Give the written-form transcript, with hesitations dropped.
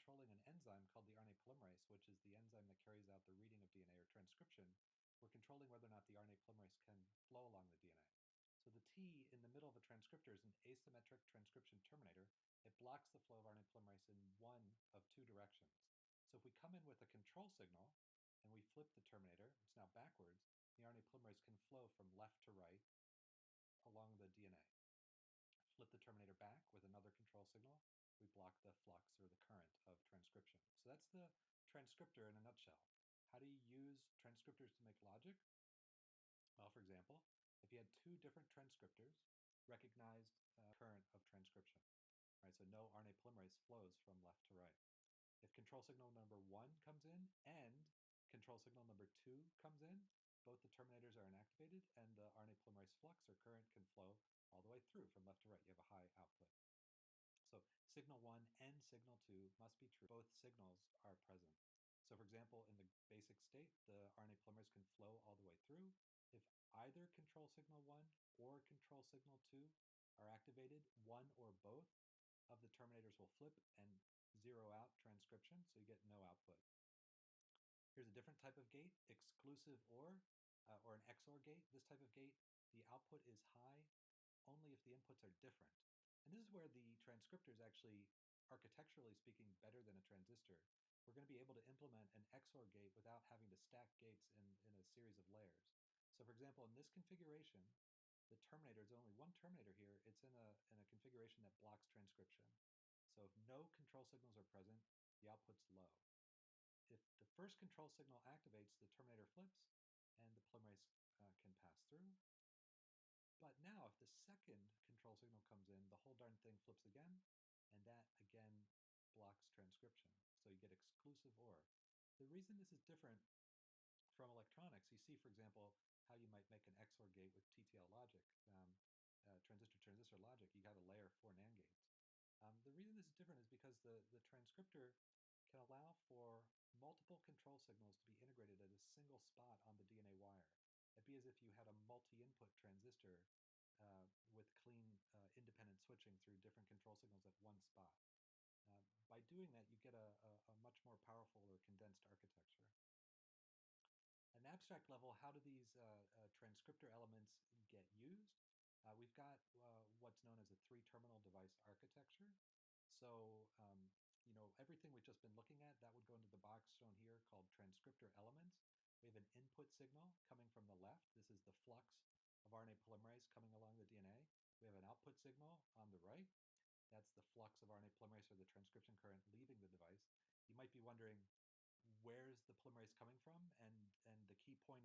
controlling an enzyme called the RNA polymerase, which is the enzyme that carries out the reading of DNA or transcription, we're controlling whether or not the RNA polymerase can flow along the DNA. So the T in the middle of a transcriptor is an asymmetric transcription terminator. It blocks the flow of RNA polymerase in one of two directions. So if we come in with a control signal and we flip the terminator, it's now backwards, the RNA polymerase can flow from left to right along the DNA. Flip the terminator back with another control signal, we block the flux or the current of transcription. So that's the transcriptor in a nutshell. How do you use transcriptors to make logic? Well, for example, if you had two different transcriptors, recognized current of transcription, right? So no RNA polymerase flows from left to right. If control signal number 1 comes in and control signal number 2 comes in, both the terminators are inactivated and the RNA polymerase flux or current can flow all the way through from left to right. You have a high output. So signal 1 and signal 2 must be true. Both signals are present. So for example, in the basic state, the RNA polymerase can flow all the way through. If either control signal 1 or control signal 2 are activated, one or both of the terminators will flip and zero out transcription, so you get no output. Here's a different type of gate, exclusive or an XOR gate. This type of gate, the output is high only if the inputs are different. And this is where the transcriptor is actually, architecturally speaking, better than a transistor. We're going to be able to implement an XOR gate without having to stack gates in a series of layers. So for example, in this configuration, the terminator is only one terminator here. It's in a configuration that blocks transcription. So if no control signals are present, the output's low. If the first control signal activates, the terminator flips and the polymerase can pass through. But now if the second control signal comes in, the whole darn thing flips again, and that again blocks transcription. So you get exclusive OR. The reason this is different from electronics, you see, for example, how you might make an XOR gate with TTL logic, transistor-transistor logic. You got a layer 4 NAND gates. The reason this is different is because the transcriptor can allow for multiple control signals to be integrated at a single spot on the DNA wire. It'd be as if you had a multi-input transistor with clean independent switching through different control signals at one spot. By doing that, you get a much more powerful or condensed architecture. At an abstract level, how do these transcriptor elements get used? We've got what's known as a 3-terminal device architecture. So, you know, everything we've just been looking at, that would go into the box shown here called transcriptor elements. We have an input signal coming from the left. This is the flux of RNA polymerase coming along the DNA. We have an output signal on the right. That's the flux of RNA polymerase or the transcription current leaving the device. You might be wondering, where's the polymerase coming from? And the key point